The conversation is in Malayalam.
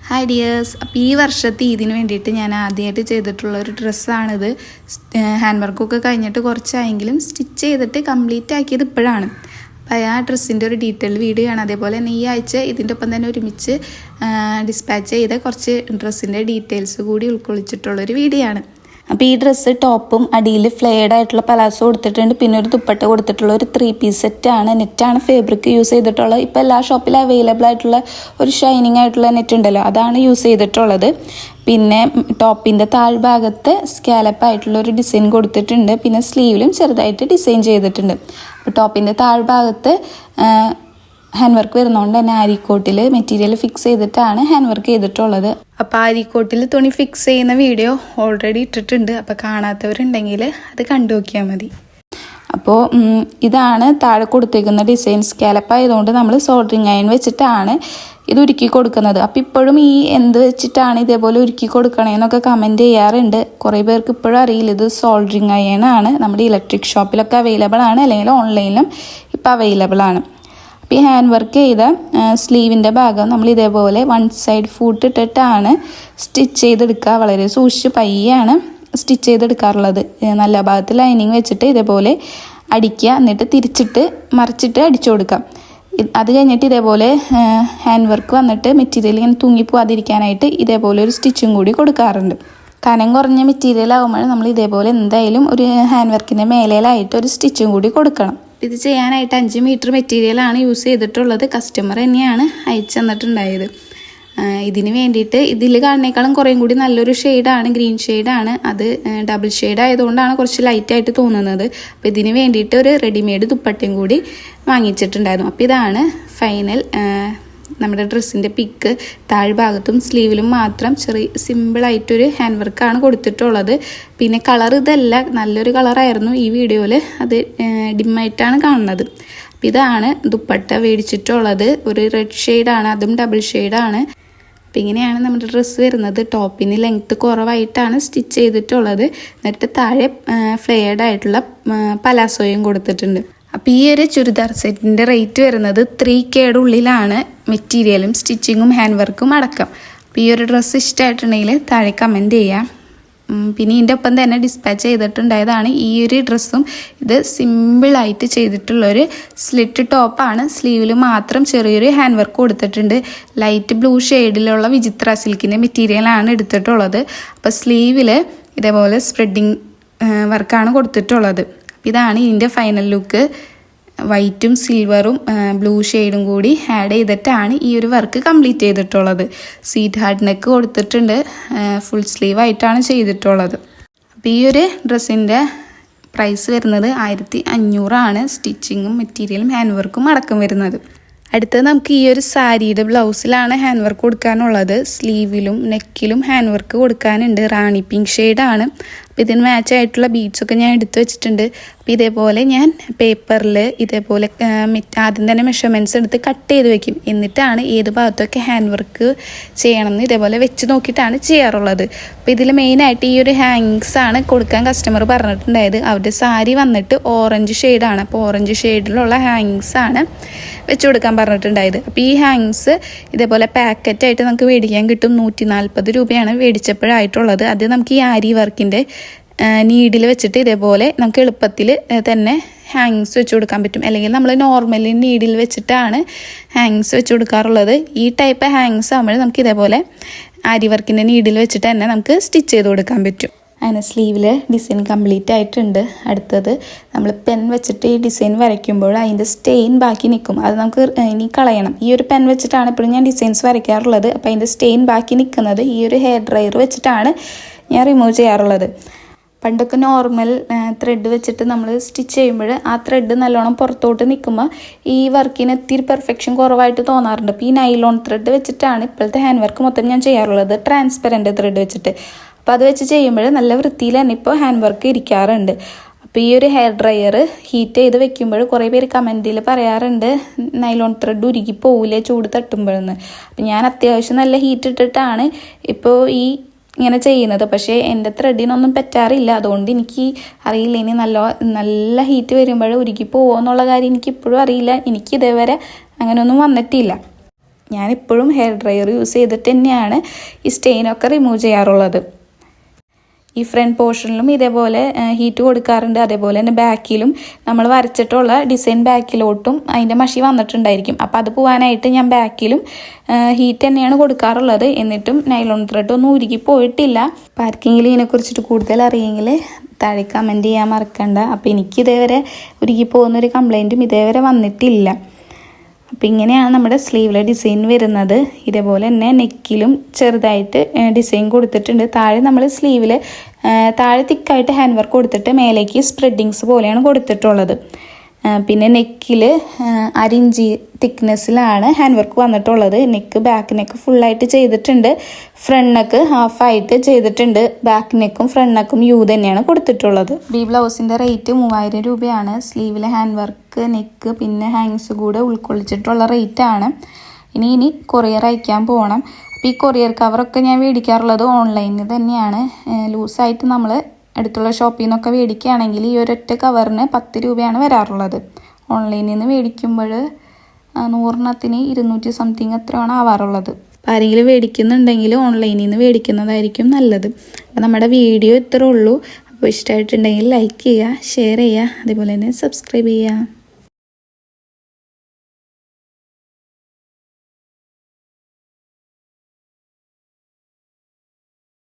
Hi dears. അപ്പോൾ ഈ വർഷത്തെ ഇതിന് വേണ്ടിയിട്ട് ഞാൻ ആദ്യമായിട്ട് ചെയ്തിട്ടുള്ള ഒരു ഡ്രസ്സാണിത്. ഹാൻഡ് വർക്കൊക്കെ കഴിഞ്ഞിട്ട് കുറച്ചായെങ്കിലും സ്റ്റിച്ച് ചെയ്തിട്ട് കംപ്ലീറ്റ് ആക്കിയത് ഇപ്പോഴാണ്. അപ്പോൾ ആ ഡ്രസ്സിൻ്റെ ഒരു ഡീറ്റെയിൽ വീഡിയോ ആണ്. അതേപോലെ തന്നെ ഈ ആഴ്ച ഇതിൻ്റെ ഒപ്പം തന്നെ ഒരുമിച്ച് ഡിസ്പാച്ച് ചെയ്ത കുറച്ച് ഡ്രസ്സിൻ്റെ ഡീറ്റെയിൽസ് കൂടി ഉൾക്കൊള്ളിച്ചിട്ടുള്ളൊരു വീഡിയോ ആണ്. അപ്പോൾ ഈ ഡ്രസ്സ് ടോപ്പും അടിയിൽ ഫ്ലെയർഡ് ആയിട്ടുള്ള പലാസോ കൊടുത്തിട്ടുണ്ട്, പിന്നെ ഒരു ദുപ്പട്ട കൊടുത്തിട്ടുള്ള ഒരു 3 പീസ് സെറ്റാണ്. നെറ്റാണ് ഫാബ്രിക് യൂസ് ചെയ്തിട്ടുള്ളത്. ഇപ്പോൾ എല്ലാ ഷോപ്പിലും അവൈലബിൾ ആയിട്ടുള്ള ഒരു ഷൈനിങ് ആയിട്ടുള്ള നെറ്റ് ഉണ്ടല്ലോ, അതാണ് യൂസ് ചെയ്തിട്ടുള്ളത്. പിന്നെ ടോപ്പിൻ്റെ താഴ്ഭാഗത്ത് സ്കാലപ്പ് ആയിട്ടുള്ള ഒരു ഡിസൈൻ കൊടുത്തിട്ടുണ്ട്. പിന്നെ സ്ലീവിലും ചെറുതായിട്ട് ഡിസൈൻ ചെയ്തിട്ടുണ്ട്. അപ്പോൾ ടോപ്പിൻ്റെ താഴ്ഭാഗത്ത് ഹാൻഡ് വർക്ക് വരുന്നതുകൊണ്ട് തന്നെ ആരിക്കോട്ടിൽ മെറ്റീരിയൽ ഫിക്സ് ചെയ്തിട്ടാണ് ഹാൻഡ് വർക്ക് ചെയ്തിട്ടുള്ളത്. അപ്പോൾ ആരിക്കോട്ടിൽ തുണി ഫിക്സ് ചെയ്യുന്ന വീഡിയോ ഓൾറെഡി ഇട്ടിട്ടുണ്ട്. അപ്പോൾ കാണാത്തവരുണ്ടെങ്കിൽ അത് കണ്ടു നോക്കിയാൽ മതി. അപ്പോൾ ഇതാണ് താഴെ കൊടുത്തേക്കുന്ന ഡിസൈൻ. സ്കാലപ്പ് ആയതുകൊണ്ട് നമ്മൾ സോൾഡറിങ് അയൺ വെച്ചിട്ടാണ് ഇത് ഉരുക്കി കൊടുക്കുന്നത്. അപ്പോൾ ഇപ്പോഴും ഈ എന്ത് വെച്ചിട്ടാണ് ഇതേപോലെ ഉരുക്കി കൊടുക്കണേന്നൊക്കെ കമൻറ്റ് ചെയ്യാറുണ്ട്. കുറേ പേർക്ക് ഇപ്പോഴും അറിയില്ല ഇത് സോൾഡറിങ് അയൺ ആണ്. നമ്മുടെ ഇലക്ട്രിക് ഷോപ്പിലൊക്കെ അവൈലബിൾ ആണ്, അല്ലെങ്കിൽ ഓൺലൈനിലും ഇപ്പോൾ അവൈലബിൾ ആണ്. അപ്പോൾ ഈ ഹാൻഡ് വർക്ക് ചെയ്ത സ്ലീവിൻ്റെ ഭാഗം നമ്മൾ ഇതേപോലെ 1 സൈഡ് ഫൂട്ട് ഇട്ടിട്ടാണ് സ്റ്റിച്ച് ചെയ്തെടുക്കുക. വളരെ സൂക്ഷിച്ച് പയ്യാണ് സ്റ്റിച്ച് ചെയ്തെടുക്കാറുള്ളത്. നല്ല ഭാഗത്ത് ലൈനിങ് വെച്ചിട്ട് ഇതേപോലെ അടിക്കുക, എന്നിട്ട് തിരിച്ചിട്ട് മറിച്ചിട്ട് അടിച്ചു കൊടുക്കാം. അത് കഴിഞ്ഞിട്ട് ഇതേപോലെ ഹാൻഡ് വർക്ക് വന്നിട്ട് മെറ്റീരിയൽ ഇങ്ങനെ തൂങ്ങിപ്പോവാതിരിക്കാനായിട്ട് ഇതേപോലെ ഒരു സ്റ്റിച്ചും കൂടി കൊടുക്കാറുണ്ട്. കനം കുറഞ്ഞ മെറ്റീരിയൽ ആകുമ്പോൾ നമ്മൾ ഇതേപോലെ എന്തായാലും ഒരു ഹാൻഡ് വർക്കിൻ്റെ മേലേലായിട്ട് ഒരു സ്റ്റിച്ചും കൂടി കൊടുക്കണം. ഇത് ചെയ്യാനായിട്ട് 5 മീറ്റർ മെറ്റീരിയലാണ് യൂസ് ചെയ്തിട്ടുള്ളത്. കസ്റ്റമർ തന്നെയാണ് അയച്ചു തന്നിട്ടുണ്ടായത്. ഇതിന് വേണ്ടിയിട്ട് ഇതിൽ കാണുന്നേക്കാളും കുറേയും കൂടി നല്ലൊരു ഷെയ്ഡാണ്, ഗ്രീൻ ഷെയ്ഡാണ്. അത് ഡബിൾ ഷെയ്ഡ് ആയതുകൊണ്ടാണ് കുറച്ച് ലൈറ്റായിട്ട് തോന്നുന്നത്. അപ്പോൾ ഇതിന് വേണ്ടിയിട്ട് ഒരു റെഡിമെയ്ഡ് ദുപ്പട്ടയും കൂടി വാങ്ങിച്ചിട്ടുണ്ടായിരുന്നു. അപ്പോൾ ഇതാണ് ഫൈനൽ നമ്മുടെ ഡ്രസ്സിൻ്റെ പിക്ക്. താഴ്ഭാഗത്തും സ്ലീവിലും മാത്രം ചെറിയ സിമ്പിളായിട്ടൊരു ഹാൻഡ് വർക്കാണ് കൊടുത്തിട്ടുള്ളത്. പിന്നെ കളർ ഇതല്ല, നല്ലൊരു കളറായിരുന്നു. ഈ വീഡിയോയിൽ അത് ഡിമ്മായിട്ടാണ് കാണുന്നത്. അപ്പോൾ ഇതാണ് ദുപ്പട്ട മേടിച്ചിട്ടുള്ളത്. ഒരു റെഡ് ഷെയ്ഡാണ്, അതും ഡബിൾ ഷെയ്ഡാണ്. അപ്പോൾ ഇങ്ങനെയാണ് നമ്മുടെ ഡ്രസ്സ് വരുന്നത്. ടോപ്പിന് ലെങ്ത്ത് കുറവായിട്ടാണ് സ്റ്റിച്ച് ചെയ്തിട്ടുള്ളത്. എന്നിട്ട് താഴെ ഫ്ലെയർഡ് ആയിട്ടുള്ള പലാസോയും കൊടുത്തിട്ടുണ്ട്. അപ്പോൾ ഈ ഒരു ചുരിദാർ സെറ്റിൻ്റെ റേറ്റ് വരുന്നത് 3Kയുടെ ഉള്ളിലാണ്, മെറ്റീരിയലും സ്റ്റിച്ചിങ്ങും ഹാൻഡ് വർക്കും അടക്കം. അപ്പോൾ ഈ ഒരു ഡ്രസ്സ് ഇഷ്ടമായിട്ടുണ്ടെങ്കിൽ താഴെ കമൻറ്റ് ചെയ്യാം. പിന്നെ ഇതിൻ്റെ ഒപ്പം തന്നെ ഡിസ്പാച്ച് ചെയ്തിട്ടുണ്ടായതാണ് ഈ ഒരു ഡ്രസ്സും. ഇത് സിമ്പിളായിട്ട് ചെയ്തിട്ടുള്ളൊരു സ്ലിറ്റ് ടോപ്പാണ്. സ്ലീവിൽ മാത്രം ചെറിയൊരു ഹാൻഡ് വർക്ക് കൊടുത്തിട്ടുണ്ട്. ലൈറ്റ് ബ്ലൂ ഷെയ്ഡിലുള്ള വിചിത്ര സിൽക്കിൻ്റെ മെറ്റീരിയലാണ് എടുത്തിട്ടുള്ളത്. അപ്പോൾ സ്ലീവിൽ ഇതേപോലെ സ്പ്രെഡിങ് വർക്കാണ് കൊടുത്തിട്ടുള്ളത്. ഇതാണ് ഇതിൻ്റെ ഫൈനൽ ലുക്ക്. വൈറ്റും സിൽവറും ബ്ലൂ ഷെയ്ഡും കൂടി ആഡ് ചെയ്തിട്ടാണ് ഈ ഒരു വർക്ക് കംപ്ലീറ്റ് ചെയ്തിട്ടുള്ളത്. സീറ്റ് ഹാർഡ് നെക്ക് കൊടുത്തിട്ടുണ്ട്. ഫുൾ സ്ലീവ് ആയിട്ടാണ് ചെയ്തിട്ടുള്ളത്. അപ്പോൾ ഈ ഒരു ഡ്രസ്സിൻ്റെ പ്രൈസ് വരുന്നത് 1500 ആണ്. സ്റ്റിച്ചിങ്ങും മെറ്റീരിയലും ഹാൻഡ് വർക്കും അടക്കം വരുന്നത്. അടുത്തത് നമുക്ക് ഈ ഒരു സാരിയുടെ ബ്ലൗസിലാണ് ഹാൻഡ് വർക്ക് കൊടുക്കാനുള്ളത്. സ്ലീവിലും നെക്കിലും ഹാൻഡ് വർക്ക് കൊടുക്കാനുണ്ട്. റാണി പിങ്ക് ഷെയ്ഡാണ്. അപ്പോൾ ഇതിന് മാച്ചായിട്ടുള്ള ബീഡ്സൊക്കെ ഞാൻ എടുത്തു വെച്ചിട്ടുണ്ട്. അപ്പോൾ ഇതേപോലെ ഞാൻ പേപ്പറിൽ ഇതേപോലെ ആദ്യം തന്നെ മെഷർമെൻറ്റ്സ് എടുത്ത് കട്ട് ചെയ്ത് വെക്കും. എന്നിട്ടാണ് ഏത് ഭാഗത്തൊക്കെ ഹാൻഡ് വർക്ക് ചെയ്യണമെന്ന് ഇതേപോലെ വെച്ച് നോക്കിയിട്ടാണ് ചെയ്യാറുള്ളത്. അപ്പോൾ ഇതിൽ മെയിനായിട്ട് ഈ ഒരു ഹാങ്ങിങ്സ് ആണ് കൊടുക്കാൻ കസ്റ്റമർ പറഞ്ഞിട്ടുണ്ടായത്. അവരുടെ സാരി വന്നിട്ട് ഓറഞ്ച് ഷെയ്ഡാണ്. അപ്പോൾ ഓറഞ്ച് ഷെയ്ഡിലുള്ള ഹാങ്ങിങ്സ് ആണ് വെച്ച് കൊടുക്കാൻ പറഞ്ഞിട്ടുണ്ടായത്. അപ്പോൾ ഈ ഹാങ്ങിങ്സ് ഇതേപോലെ പാക്കറ്റായിട്ട് നമുക്ക് മേടിക്കാൻ കിട്ടും. 140 രൂപയാണ് മേടിച്ചപ്പോഴായിട്ടുള്ളത്. അത് നമുക്ക് ഈ ആരി വർക്കിൻ്റെ നീഡിൽ വെച്ചിട്ട് ഇതേപോലെ നമുക്ക് എളുപ്പത്തിൽ തന്നെ ഹാങ്ങിങ്സ് വെച്ച് കൊടുക്കാൻ പറ്റും. അല്ലെങ്കിൽ നമ്മൾ നോർമലി നീഡിൽ വെച്ചിട്ടാണ് ഹാങ്ങിങ്സ് വെച്ച് കൊടുക്കാറുള്ളത്. ഈ ടൈപ്പ് ഹാങ്ങിങ്സ് ആകുമ്പോൾ നമുക്ക് ഇതേപോലെ ആരി വർക്കിൻ്റെ നീഡിൽ വെച്ചിട്ട് തന്നെ നമുക്ക് സ്റ്റിച്ച് ചെയ്ത് കൊടുക്കാൻ പറ്റും. അങ്ങനെ സ്ലീവിൽ ഡിസൈൻ കംപ്ലീറ്റ് ആയിട്ടുണ്ട്. അടുത്തത് നമ്മൾ പെൻ വെച്ചിട്ട് ഈ ഡിസൈൻ വരയ്ക്കുമ്പോൾ അതിൻ്റെ സ്റ്റെയിൻ ബാക്കി നിൽക്കും. അത് നമുക്ക് ഇനി കളയണം. ഈ ഒരു പെൻ വെച്ചിട്ടാണ് എപ്പോഴും ഞാൻ ഡിസൈൻസ് വരയ്ക്കാറുള്ളത്. അപ്പോൾ അതിൻ്റെ സ്റ്റെയിൻ ബാക്കി നിൽക്കുന്നത് ഈ ഒരു ഹെയർ ഡ്രയർ വെച്ചിട്ടാണ് ഞാൻ റിമൂവ് ചെയ്യാറുള്ളത്. പണ്ടൊക്കെ നോർമൽ ത്രെഡ് വെച്ചിട്ട് നമ്മൾ സ്റ്റിച്ച് ചെയ്യുമ്പോൾ ആ ത്രെഡ് നല്ലോണം പുറത്തോട്ട് നിൽക്കുമ്പോൾ ഈ വർക്കിന് ഇത്തിരി പെർഫെക്ഷൻ കുറവായിട്ട് തോന്നാറുണ്ട്. അപ്പോൾ ഈ നൈലോൺ ത്രെഡ് വെച്ചിട്ടാണ് ഇപ്പോഴത്തെ ഹാൻഡ് വർക്ക് മൊത്തം ഞാൻ ചെയ്യാറുള്ളത്, ട്രാൻസ്പെറൻറ്റ് ത്രെഡ് വെച്ചിട്ട്. അപ്പോൾ അത് വെച്ച് ചെയ്യുമ്പോൾ നല്ല വൃത്തിയിൽ തന്നെ ഇപ്പോൾ ഹാൻഡ് വർക്ക് ഇരിക്കാറുണ്ട്. അപ്പോൾ ഈ ഒരു ഹെയർ ഡ്രയർ ഹീറ്റ് ചെയ്ത് വെക്കുമ്പോൾ കുറേ പേര് കമൻറ്റിൽ പറയാറുണ്ട് നൈലോൺ ത്രെഡ് ഉരുകി പോവില്ലേ ചൂട് തട്ടുമ്പോഴെന്ന്. അപ്പോൾ ഞാൻ അത്യാവശ്യം നല്ല ഹീറ്റ് ഇട്ടിട്ടാണ് ഇപ്പോൾ ഈ ഇങ്ങനെ ചെയ്യുന്നത്. പക്ഷേ എൻ്റെ ത്രെഡിനൊന്നും പറ്റാറില്ല. അതുകൊണ്ട് എനിക്ക് അറിയില്ല ഇനി നല്ല ഹീറ്റ് വരുമ്പോൾ ഉരുകി പോകുമോ എന്നുള്ള കാര്യം എനിക്കിപ്പോഴും അറിയില്ല. എനിക്ക് ഇതേവരെ അങ്ങനെയൊന്നും വന്നിട്ടില്ല. ഞാനിപ്പോഴും ഹെയർ ഡ്രയർ യൂസ് ചെയ്തിട്ട് തന്നെയാണ് ഈ സ്റ്റെയിനൊക്കെ റിമൂവ് ചെയ്യാറുള്ളത്. ഈ ഫ്രണ്ട് പോർഷനിലും ഇതേപോലെ ഹീറ്റ് കൊടുക്കാറുണ്ട്. അതേപോലെ തന്നെ ബാക്കിലും നമ്മൾ വരച്ചിട്ടുള്ള ഡിസൈൻ ബാക്കിലോട്ടും അതിൻ്റെ മഷി വന്നിട്ടുണ്ടായിരിക്കും. അപ്പോൾ അത് പോകാനായിട്ട് ഞാൻ ബാക്കിലും ഹീറ്റ് തന്നെയാണ് കൊടുക്കാറുള്ളത്. എന്നിട്ടും നൈലോൺ ത്രെഡ് ഒന്നും ഉരുകി പോയിട്ടില്ല. അപ്പോൾ ആർക്കെങ്കിലും ഇതിനെക്കുറിച്ചിട്ട് കൂടുതൽ അറിയെങ്കിൽ താഴെ കമൻറ്റ് ചെയ്യാൻ മറക്കണ്ട. അപ്പോൾ എനിക്ക് ഇതേവരെ ഉരുകി പോകുന്നൊരു കംപ്ലൈൻറ്റും ഇതേവരെ വന്നിട്ടില്ല. അപ്പോൾ ഇങ്ങനെയാണ് നമ്മുടെ സ്ലീവിലെ ഡിസൈൻ വരുന്നത്. ഇതേപോലെ തന്നെ നെക്കിലും ചെറുതായിട്ട് ഡിസൈൻ കൊടുത്തിട്ടുണ്ട്. താഴെ നമ്മൾ സ്ലീവിൽ താഴെ തിക്കായിട്ട് ഹാൻഡ് വർക്ക് കൊടുത്തിട്ട് മേലേക്ക് സ്പ്രെഡിങ്സ് പോലെയാണ് കൊടുത്തിട്ടുള്ളത്. പിന്നെ നെക്കിൽ 1 ഇഞ്ച് തിക്നെസ്സിലാണ് ഹാൻഡ് വർക്ക് വന്നിട്ടുള്ളത്. നെക്ക് ബാക്ക് നെക്ക് ഫുള്ളായിട്ട് ചെയ്തിട്ടുണ്ട്. ഫ്രണ്ട് നെക്ക് ഹാഫായിട്ട് ചെയ്തിട്ടുണ്ട്. ബാക്ക് നെക്കും ഫ്രണ്ട് നെക്കും യു തന്നെയാണ് കൊടുത്തിട്ടുള്ളത്. ഈ ബ്ലൗസിൻ്റെ റേറ്റ് 3000 രൂപയാണ്. സ്ലീവിലെ ഹാൻഡ് വർക്ക്, നെക്ക് പിന്നെ ഹാങ്സ് കൂടെ ഉൾക്കൊള്ളിച്ചിട്ടുള്ള റേറ്റാണ്. ഇനി കൊറിയർ അയക്കാൻ പോകണം. അപ്പോൾ ഈ കൊറിയർ കവറൊക്കെ ഞാൻ മേടിക്കാറുള്ളത് ഓൺലൈനിൽ തന്നെയാണ്. ലൂസായിട്ട് നമ്മൾ അടുത്തുള്ള ഷോപ്പിൽ നിന്നൊക്കെ മേടിക്കുകയാണെങ്കിൽ ഈ ഒരൊറ്റ കവറിന് 10 രൂപയാണ് വരാറുള്ളത്. ഓൺലൈനിൽ നിന്ന് മേടിക്കുമ്പോൾ 100 200 സംതിങ് അത്രയാണ് ആവാറുള്ളത്. ആരെങ്കിലും മേടിക്കുന്നുണ്ടെങ്കിൽ ഓൺലൈനിൽ നിന്ന് മേടിക്കുന്നതായിരിക്കും നല്ലത്. അപ്പോൾ നമ്മുടെ വീഡിയോ ഇത്രേ ഉള്ളൂ. അപ്പോൾ ഇഷ്ടമായിട്ടുണ്ടെങ്കിൽ ലൈക്ക് ചെയ്യുക, ഷെയർ ചെയ്യുക, അതേപോലെ തന്നെ സബ്സ്ക്രൈബ് ചെയ്യുക.